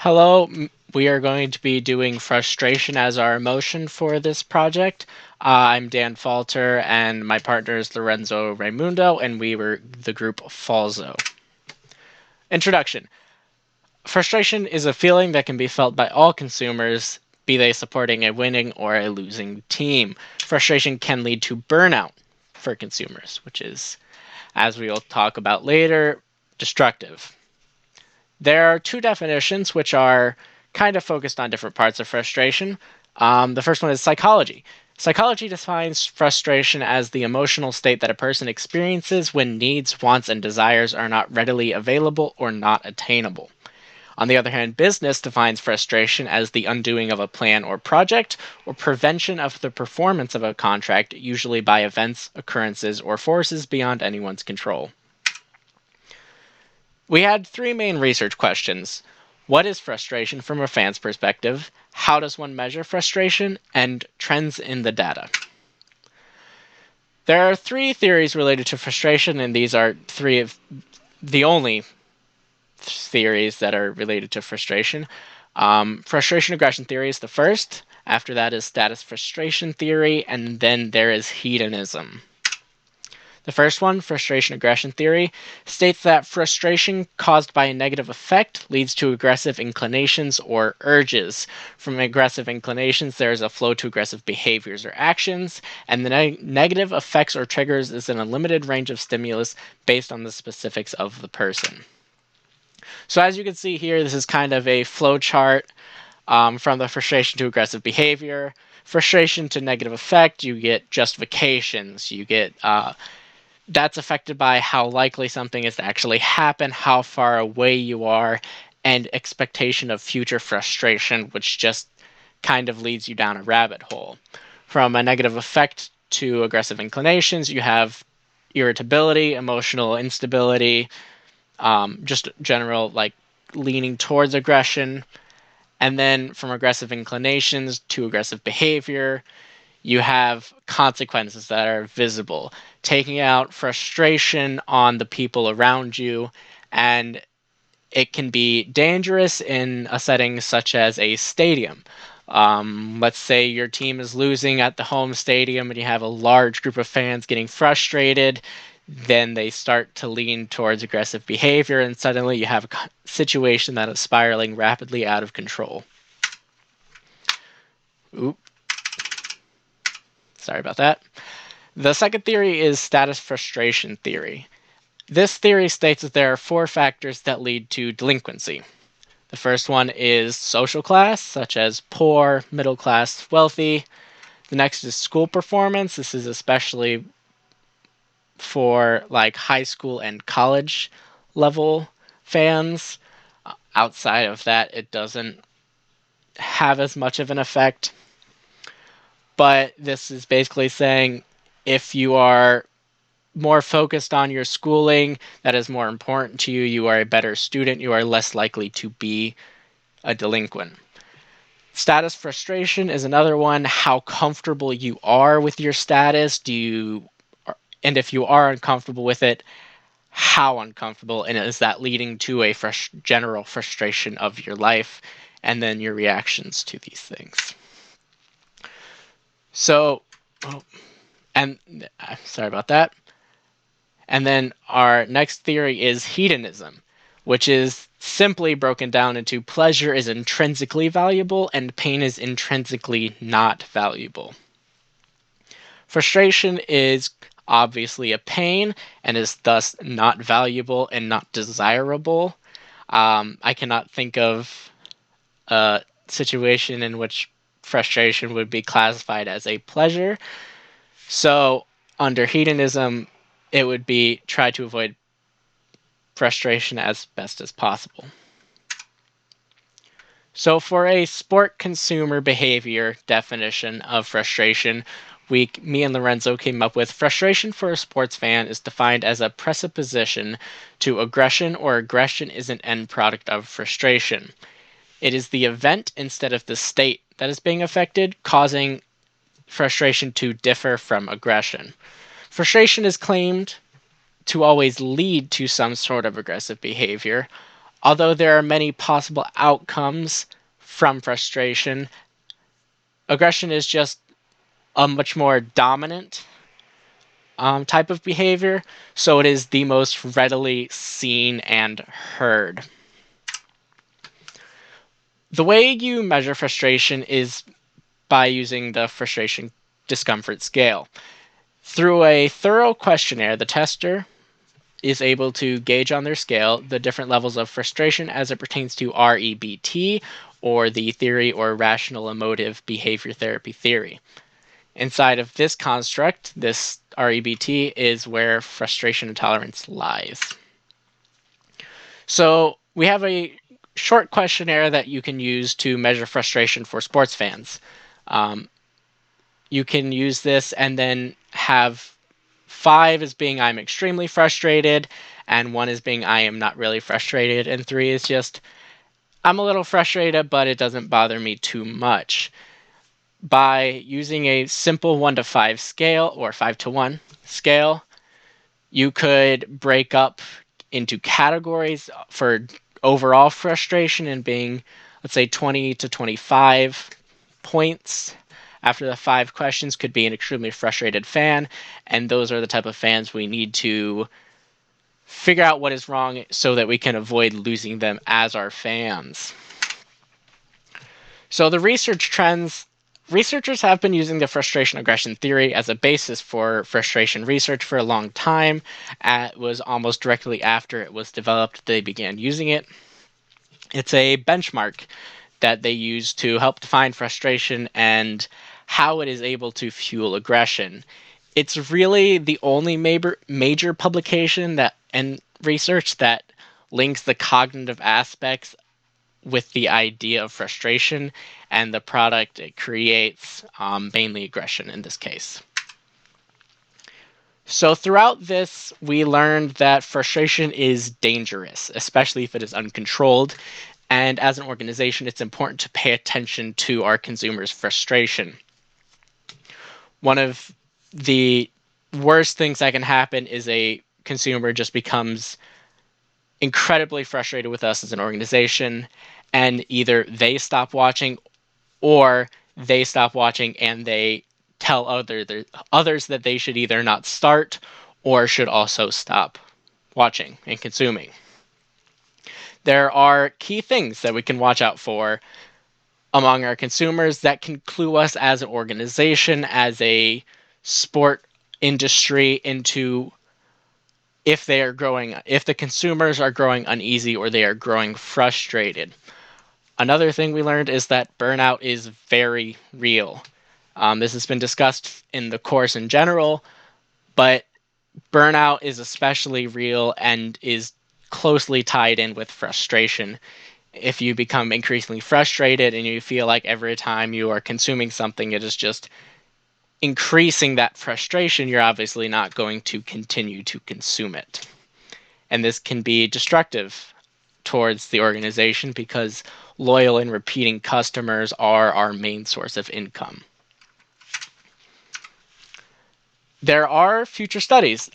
Hello, we are going to be doing frustration as our emotion for this project. I'm Dan Falter, and my partner is Lorenzo Raymuno, and we were the group Falzo. Introduction. Frustration is a feeling that can be felt by all consumers, be they supporting a winning or a losing team. Frustration can lead to burnout for consumers, which is, as we will talk about later, destructive. There are two definitions which are kind of focused on different parts of frustration. The first one is psychology. Psychology defines frustration as the emotional state that a person experiences when needs, wants, and desires are not readily available or not attainable. On the other hand, business defines frustration as the undoing of a plan or project, or prevention of the performance of a contract, usually by events, occurrences, or forces beyond anyone's control. We had three main research questions. What is frustration from a fan's perspective? How does one measure frustration? And trends in the data. There are three theories related to frustration, and these are three of the only theories that are related to frustration. Frustration aggression theory is the first. After that is status frustration theory, and then there is hedonism. The first one, frustration aggression theory, states that frustration caused by a negative effect leads to aggressive inclinations or urges. From aggressive inclinations, there is a flow to aggressive behaviors or actions, and the negative effects or triggers is in a limited range of stimulus based on the specifics of the person. So as you can see here, this is kind of a flow chart from the frustration to aggressive behavior. Frustration to negative effect, you get justifications, you get that's affected by how likely something is to actually happen, how far away you are, and expectation of future frustration, which just kind of leads you down a rabbit hole. From a negative effect to aggressive inclinations, you have irritability, emotional instability, just general like leaning towards aggression. And then from aggressive inclinations to aggressive behavior, you have consequences that are visible, taking out frustration on the people around you, and it can be dangerous in a setting such as a stadium. Let's say your team is losing at the home stadium and you have a large group of fans getting frustrated. Then they start to lean towards aggressive behavior, and suddenly you have a situation that is spiraling rapidly out of control. Oop. Sorry about that. The second theory is status frustration theory. This theory states that there are four factors that lead to delinquency. The first one is social class, such as poor, middle class, wealthy. The next is school performance. This is especially for like high school and college level fans. Outside of that, it doesn't have as much of an effect. But this is basically saying if you are more focused on your schooling, that is more important to you, you are a better student, you are less likely to be a delinquent. Status frustration is another one. How comfortable you are with your status, and if you are uncomfortable with it, how uncomfortable, and is that leading to a general frustration of your life, and then your reactions to these things. So, and sorry about that. And then our next theory is hedonism, which is simply broken down into pleasure is intrinsically valuable and pain is intrinsically not valuable. Frustration is obviously a pain and is thus not valuable and not desirable. I cannot think of a situation in which frustration would be classified as a pleasure. So, under hedonism, it would be try to avoid frustration as best as possible. So, for a sport consumer behavior definition of frustration, me and Lorenzo came up with frustration for a sports fan is defined as a presupposition to aggression, or aggression is an end product of frustration. It is the event instead of the state that is being affected, causing frustration to differ from aggression. Frustration is claimed to always lead to some sort of aggressive behavior. Although there are many possible outcomes from frustration, aggression is just a much more dominant type of behavior, so it is the most readily seen and heard. The way you measure frustration is by using the frustration discomfort scale. Through a thorough questionnaire, the tester is able to gauge on their scale the different levels of frustration as it pertains to REBT, or the theory or rational emotive behavior therapy theory. Inside of this construct, this REBT is where frustration intolerance lies. So we have a short questionnaire that you can use to measure frustration for sports fans. You can use this and then have 5 as being I'm extremely frustrated, and 1 as being I am not really frustrated, and 3 is just I'm a little frustrated, but it doesn't bother me too much. By using a simple 1 to 5 scale, or 5 to 1 scale, you could break up into categories for overall frustration and being, let's say, 20 to 25 points. After the 5 questions could be an extremely frustrated fan, and those are the type of fans we need to figure out what is wrong so that we can avoid losing them as our fans. So the research trends, researchers have been using the frustration aggression theory as a basis for frustration research for a long time. It was almost directly after it was developed they began using it. It's a benchmark that they use to help define frustration and how it is able to fuel aggression. It's really the only major publication that and research that links the cognitive aspects with the idea of frustration and the product it creates, mainly aggression in this case. So throughout this, we learned that frustration is dangerous, especially if it is uncontrolled. And as an organization, it's important to pay attention to our consumers' frustration. One of the worst things that can happen is a consumer just becomes incredibly frustrated with us as an organization, and either they stop watching or they stop watching and they tell others that they should either not start or should also stop watching and consuming. There are key things that we can watch out for among our consumers that can clue us as an organization, as a sport industry, into if the consumers are growing uneasy or they are growing frustrated. Another thing we learned is that burnout is very real. This has been discussed in the course in general, but burnout is especially real and is closely tied in with frustration. If you become increasingly frustrated and you feel like every time you are consuming something, it is just increasing that frustration, you're obviously not going to continue to consume it. And this can be destructive towards the organization because loyal and repeating customers are our main source of income. There are future studies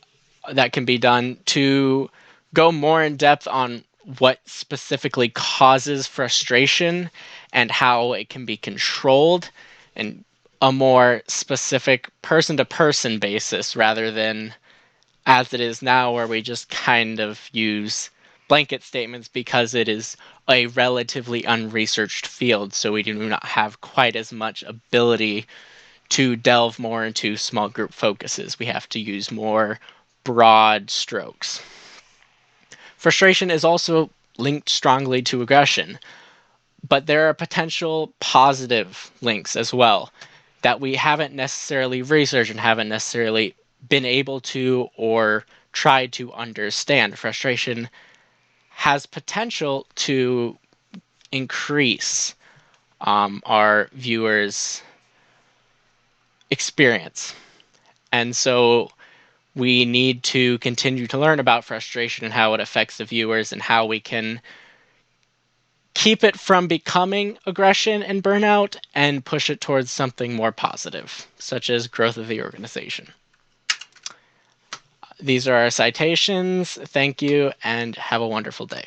that can be done to go more in depth on what specifically causes frustration and how it can be controlled, and a more specific person-to-person basis rather than as it is now where we just kind of use blanket statements because it is a relatively unresearched field, so we do not have quite as much ability to delve more into small group focuses. We have to use more broad strokes. Frustration is also linked strongly to aggression, but there are potential positive links as well that we haven't necessarily researched and haven't necessarily been able to or tried to understand. Frustration has potential to increase our viewers' experience. And so we need to continue to learn about frustration and how it affects the viewers and how we can keep it from becoming aggression and burnout and push it towards something more positive, such as growth of the organization. These are our citations. Thank you and have a wonderful day.